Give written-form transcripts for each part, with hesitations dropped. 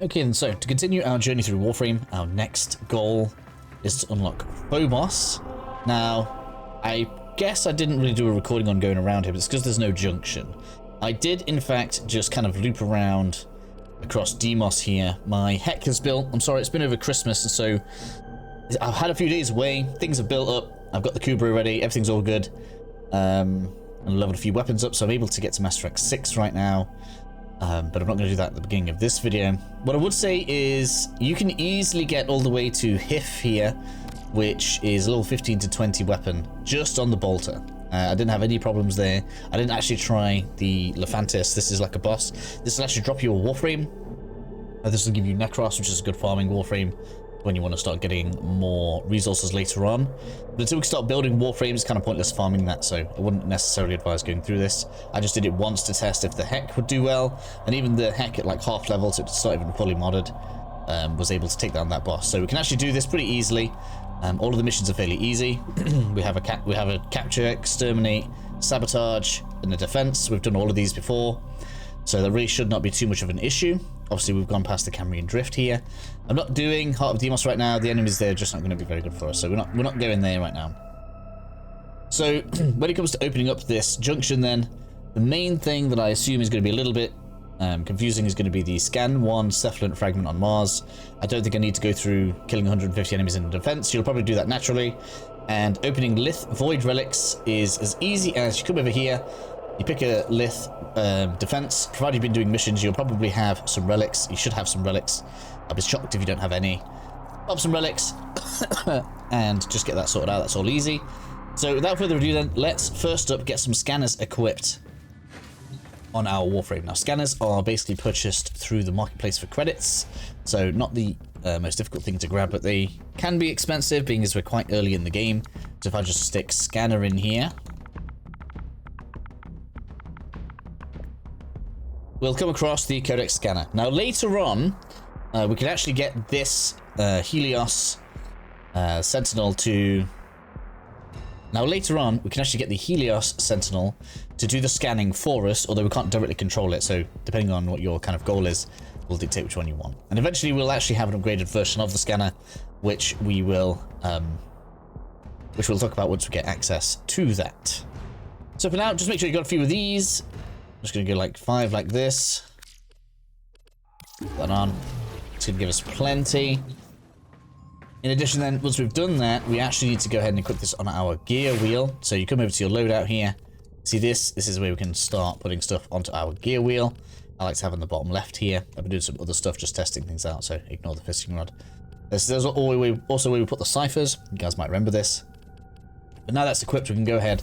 Okay, and so to continue our journey through Warframe, our next goal is to unlock Phobos. Now, I guess I didn't really do a recording on going around here, but it's because there's no junction. I did, in fact, just kind of loop around across Demos here. My heck has built. I'm sorry, it's been over Christmas, and so I've had a few days away. Things have built up. I've got the Kuba ready. Everything's all good. And leveled a few weapons up, so I'm able to get to MR6 right now. But I'm not going to do that at the beginning of this video. What I would say is you can easily get all the way to HIF here, which is a level 15 to 20 weapon, just on the bolter. I didn't have any problems there. I didn't actually try the Lephantis. This is like a boss. This will actually drop you a Warframe. This will give you Necros, which is a good farming Warframe when you want to start getting more resources later on. But until we start building Warframes, it's kind of pointless farming that, so I wouldn't necessarily advise going through this. I just did it once to test if the Heck would do well, and even the Heck at like half level, so it's not even fully modded, was able to take down that boss. So we can actually do this pretty easily. All of the missions are fairly easy. we have a capture, exterminate, sabotage, and a defense. We've done all of these before, so that really should not be too much of an issue. Obviously, we've gone past the Cambrian Drift here. I'm not doing Heart of Demos right now. The enemies there are just not going to be very good for us, so we're not going there right now. So when it comes to opening up this junction, then the main thing that I assume is going to be a little bit confusing is going to be the Scan 1 Cephalon Fragment on Mars. I don't think I need to go through killing 150 enemies in defense. You'll probably do that naturally. And opening Lith Void Relics is as easy as you come over here. You pick a Lith defense. Provided you've been doing missions, you'll probably have some relics. You should have some relics. I'll be shocked if you don't have any. Pop some relics and just get that sorted out. That's all easy. So without further ado then, let's first up get some scanners equipped on our Warframe. Now, scanners are basically purchased through the marketplace for credits, so not the most difficult thing to grab, but they can be expensive, being as we're quite early in the game. So if I just stick scanner in here, we'll come across the Codex scanner. Now, later on, we can actually get this Helios Sentinel to... Now, later on, we can actually get the Helios Sentinel to do the scanning for us, although we can't directly control it, so depending on what your kind of goal is, will dictate which one you want. And eventually, we'll actually have an upgraded version of the scanner, which we will talk about once we get access to that. So for now, just make sure you got a few of these. I'm just going to go like 5 like this. Put that on. It's going to give us plenty. In addition then, once we've done that, we actually need to go ahead and equip this on our gear wheel. So you come over to your loadout here. See this? This is where we can start putting stuff onto our gear wheel. I like to have on the bottom left here. I've been doing some other stuff, just testing things out, so ignore the fishing rod. There's also where we put the ciphers. You guys might remember this. But now that's equipped, we can go ahead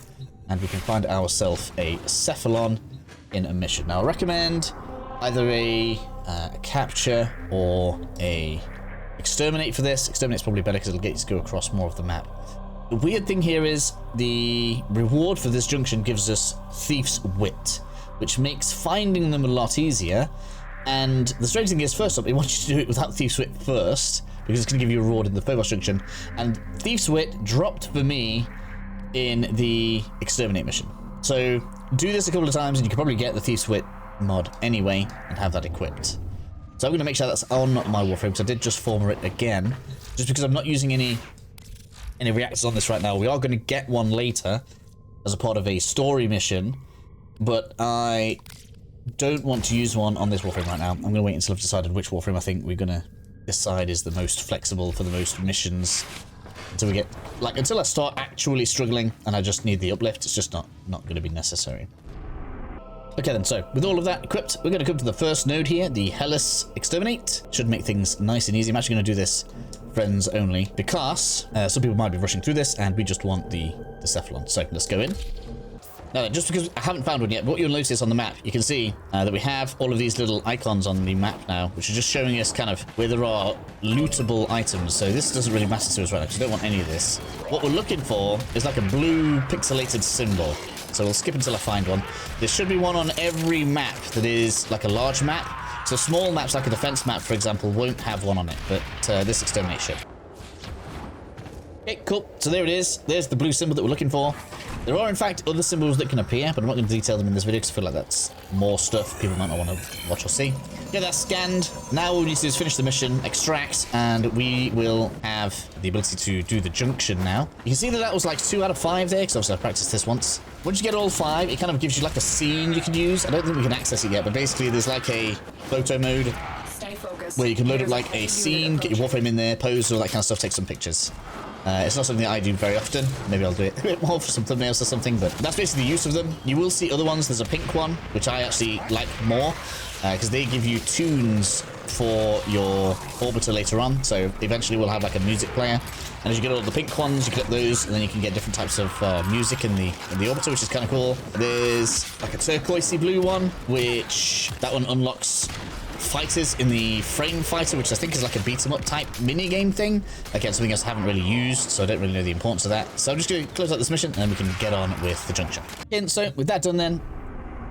and we can find ourselves a Cephalon in a mission. Now I recommend either a capture or a exterminate for this. Exterminate's probably better because it'll get you to go across more of the map. The weird thing here is the reward for this junction gives us Thief's Wit, which makes finding them a lot easier. And the strange thing is, first up, it wants you to do it without Thief's Wit first, because it's going to give you a reward in the Phobos Junction. And Thief's Wit dropped for me in the Exterminate mission. So do this a couple of times and you can probably get the Thief's Wit mod anyway and have that equipped. So I'm going to make sure that's on my Warframe, so I did just former it again, just because I'm not using any reactors on this right now. We are going to get one later as a part of a story mission, but I don't want to use one on this Warframe right now. I'm going to wait until I've decided which Warframe I think we're going to decide is the most flexible for the most missions, until I start actually struggling and I just need the uplift. It's just not going to be necessary. Okay then, so with all of that equipped, we're going to come to the first node here, the Hellas Exterminate. Should make things nice and easy. I'm actually going to do this friends only because some people might be rushing through this and we just want the Cephalon. So let's go in. Now, just because I haven't found one yet, but what you'll notice on the map, you can see that we have all of these little icons on the map now, which are just showing us kind of where there are lootable items. So this doesn't really matter to us right now because we don't want any of this. What we're looking for is like a blue pixelated symbol. So we'll skip until I find one. There should be one on every map that is like a large map. So small maps like a defense map, for example, won't have one on it, but this Exterminate should. Okay, cool. So there it is. There's the blue symbol that we're looking for. There are, in fact, other symbols that can appear, but I'm not going to detail them in this video because I feel like that's more stuff people might not want to watch or see. Get that scanned. Now all we need to do is finish the mission, extract, and we will have the ability to do the junction now. You can see that that was like 2 out of 5 there, because obviously I practiced this once. Once you get all 5, it kind of gives you like a scene you can use. I don't think we can access it yet, but basically there's like a photo mode where you can load up like a scene, get your Warframe in there, pose, all that kind of stuff, take some pictures. It's not something that I do very often. Maybe I'll do it a bit more for some thumbnails or something, but that's basically the use of them. You will see other ones. There's a pink one, which I actually like more, because they give you tunes for your orbiter later on. So eventually we'll have like a music player. And as you get all the pink ones, you click those, and then you can get different types of music in the orbiter, which is kind of cool. There's like a turquoisey blue one, which that one unlocks fighters in the frame fighter, which I think is like a beat 'em up type mini game thing. Again, something else I haven't really used, so I don't really know the importance of that. So I'm just going to close out this mission and then we can get on with the junction. And so with that done then,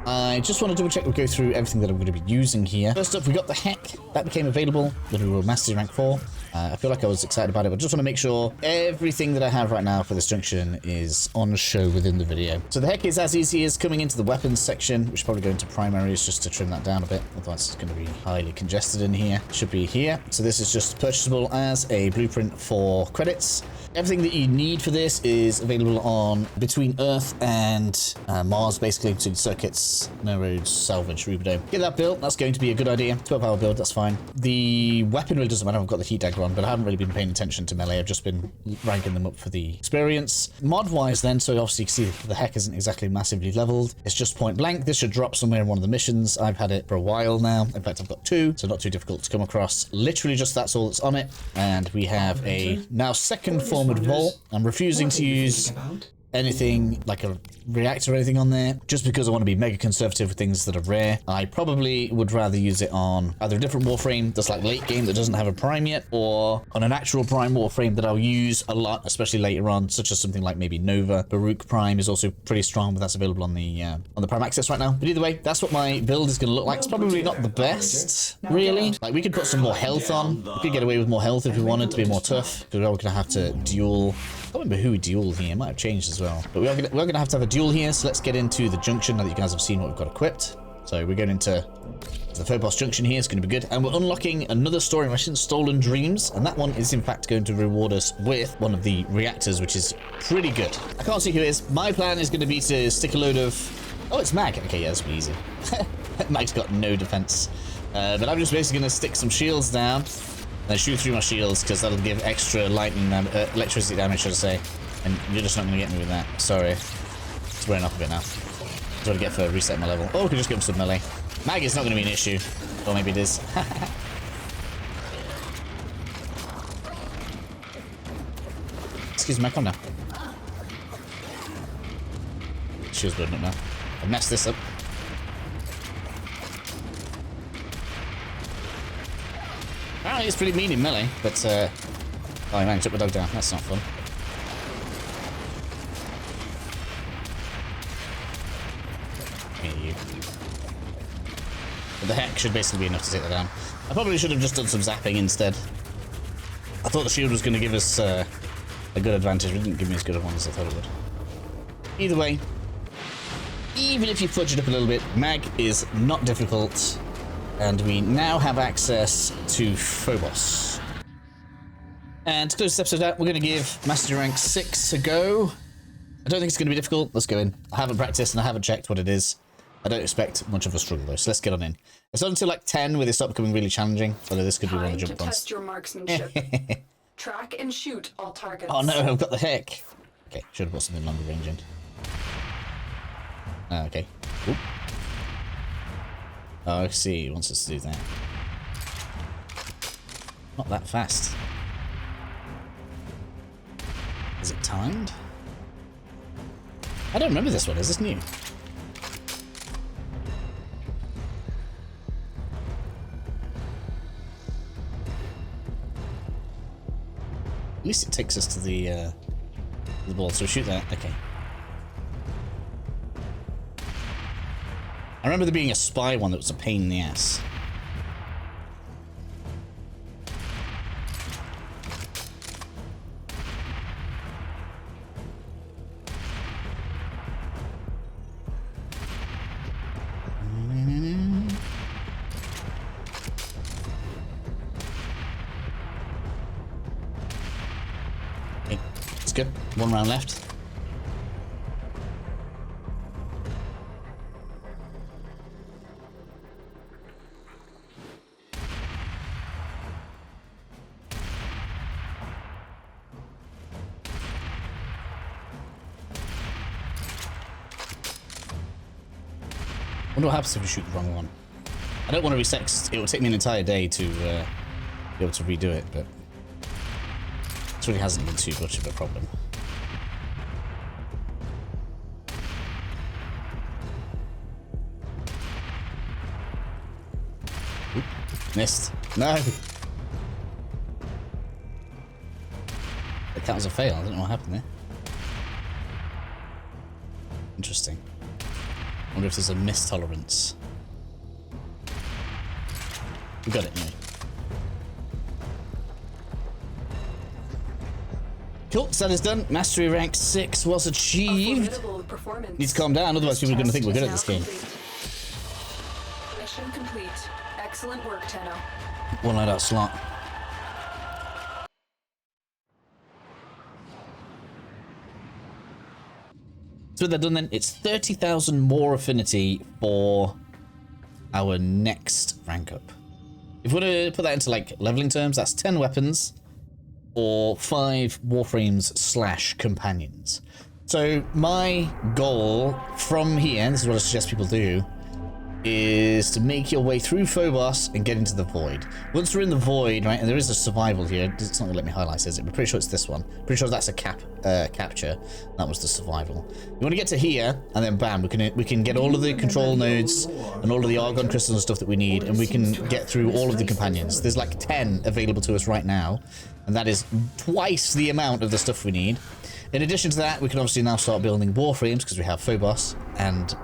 I just want to double check we'll go through everything that I'm going to be using here. First up, we got the heck that became available when we were Mastery Rank 4. I feel like I was excited about it, but I just want to make sure everything that I have right now for this junction is on show within the video. So the heck is as easy as coming into the weapons section. We should probably go into primaries just to trim that down a bit. Otherwise it's going to be highly congested in here. It should be here. So this is just purchasable as a blueprint for credits. Everything that you need for this is available on between Earth and Mars, basically, between circuits, no roads, salvage, Rubidome. Get that built. That's going to be a good idea. 12-hour build, that's fine. The weapon really doesn't matter. I've got the heat dagger on, but I haven't really been paying attention to melee. I've just been ranking them up for the experience. Mod-wise then, so obviously you can see the heck isn't exactly massively leveled. It's just point blank. This should drop somewhere in one of the missions. I've had it for a while now. In fact, I've got 2, so not too difficult to come across. Literally just that's all that's on it. And we have a now second form of Vol. I'm refusing to use anything like a reactor or anything on there, just because I want to be mega conservative with things that are rare. I probably would rather use it on either a different Warframe that's like late game that doesn't have a prime yet, or on an actual prime Warframe that I'll use a lot, especially later on, such as something like maybe Nova. Baruch Prime is also pretty strong, but that's available on the Prime Access right now. But either way, that's what my build is going to look like. It's probably not the best, really. Like, we could put some more health on. We could get away with more health if we wanted to be more tough, because we're going to have to duel. I don't remember who we dueled here. It might have changed as well. But we're going to have a duel here, so let's get into the junction now that you guys have seen what we've got equipped. So we're going into the Phobos Junction here. It's going to be good. And we're unlocking another story mission, Stolen Dreams. And that one is, in fact, going to reward us with one of the reactors, which is pretty good. I can't see who it is. My plan is going to be to stick a load of... Oh, it's Mag. Okay, yeah, that's pretty easy. Mag's got no defense. But I'm just basically going to stick some shields down and then shoot through my shields, because that'll give extra lightning electricity damage, should I say. And you're just not going to get me with that. Sorry. It's wearing off a bit now. That's what I get for resetting my level. Oh, we could just give him some melee. Mag is not going to be an issue. Or maybe it is. Excuse me, calm down. Shield's building up now. I've messed this up. Apparently it's pretty mean in melee, but oh man, took my dog down. That's not fun. You. But the heck should basically be enough to take that down. I probably should have just done some zapping instead. I thought the shield was going to give us a good advantage. It didn't give me as good a one as I thought it would. Either way, even if you fudge it up a little bit, Mag is not difficult. And we now have access to Phobos. And to close this episode out, we're going to give Mastery Rank 6 a go. I don't think it's going to be difficult. Let's go in. I haven't practiced and I haven't checked what it is. I don't expect much of a struggle though, so let's get on in. It's not until like 10 where they start becoming really challenging, although this could be one of the jump ones. Test your marksmanship. Track and shoot all targets. Oh no, I've got the heck. Okay, should have put something longer range in. Okay. Oop. Oh, I see. He wants us to do that. Not that fast. Is it timed? I don't remember this one. Is this new? At least it takes us to the ball, so shoot that. Okay. I remember there being a spy one that was a pain in the ass. It's good. One round left. I wonder what happens if we shoot the wrong one. I don't want to reset, 'cause it will take me an entire day to be able to redo it, but it really hasn't been too much of a problem. Oop, missed. No! That was a fail. I don't know what happened there. Interesting. I wonder if there's a miss tolerance. We got it anyway. Cool, so that is done. Mastery rank 6 was achieved. Need to calm down, otherwise people are going to think we're good at this game. Mission complete. Excellent work, Tenno. One loadout slot. So with that done then, it's 30,000 more affinity for our next rank up. If we were to put that into like leveling terms, that's 10 weapons or 5 Warframes / companions. So my goal from here, and this is what I suggest people do, is to make your way through Phobos and get into the Void. Once we're in the Void, right, and there is a survival here, it's not going to let me highlight, is it? But pretty sure it's this one. Pretty sure that's a capture. That was the survival. You want to get to here, and then bam, we can get all of the control nodes and all of the Argon crystals and stuff that we need, and we can get through all of the companions. There's like 10 available to us right now, and that is twice the amount of the stuff we need. In addition to that, we can obviously now start building Warframes, because we have Phobos and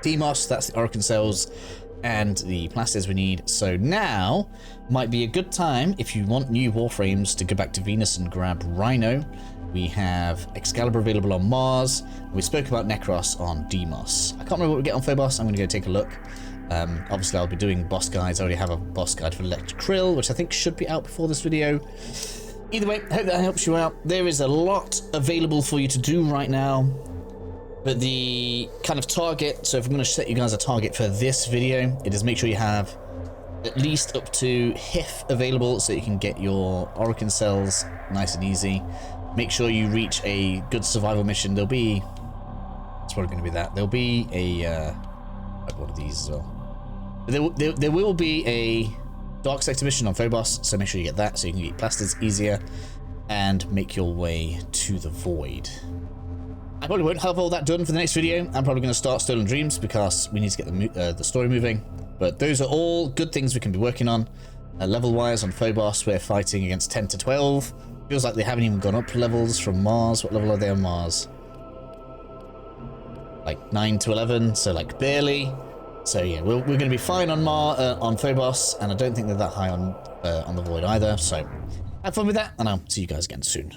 Deimos, that's the Orokin cells, and the plastids we need. So now might be a good time, if you want new Warframes, to go back to Venus and grab Rhino. We have Excalibur available on Mars. We spoke about Necros on Deimos. I can't remember what we get on Phobos. I'm going to go take a look. Obviously, I'll be doing boss guides. I already have a boss guide for Electric Krill, which I think should be out before this video. Either way, hope that helps you out. There is a lot available for you to do right now. But the kind of target, so if I'm going to set you guys a target for this video, it is make sure you have at least up to HIF available so you can get your Orokin cells nice and easy. Make sure you reach a good survival mission. There'll be, it's probably going to be that. There'll be a, one of these as well. But there will be a Dark Sector mission on Phobos, so make sure you get that so you can get plastids easier and make your way to the Void. I probably won't have all that done for the next video. I'm probably going to start Stolen Dreams because we need to get the story moving. But those are all good things we can be working on. Level-wise on Phobos, we're fighting against 10 to 12. Feels like they haven't even gone up levels from Mars. What level are they on Mars? Like 9 to 11, so like barely. So yeah, we're going to be fine on Phobos, and I don't think they're that high on the Void either. So have fun with that, and I'll see you guys again soon.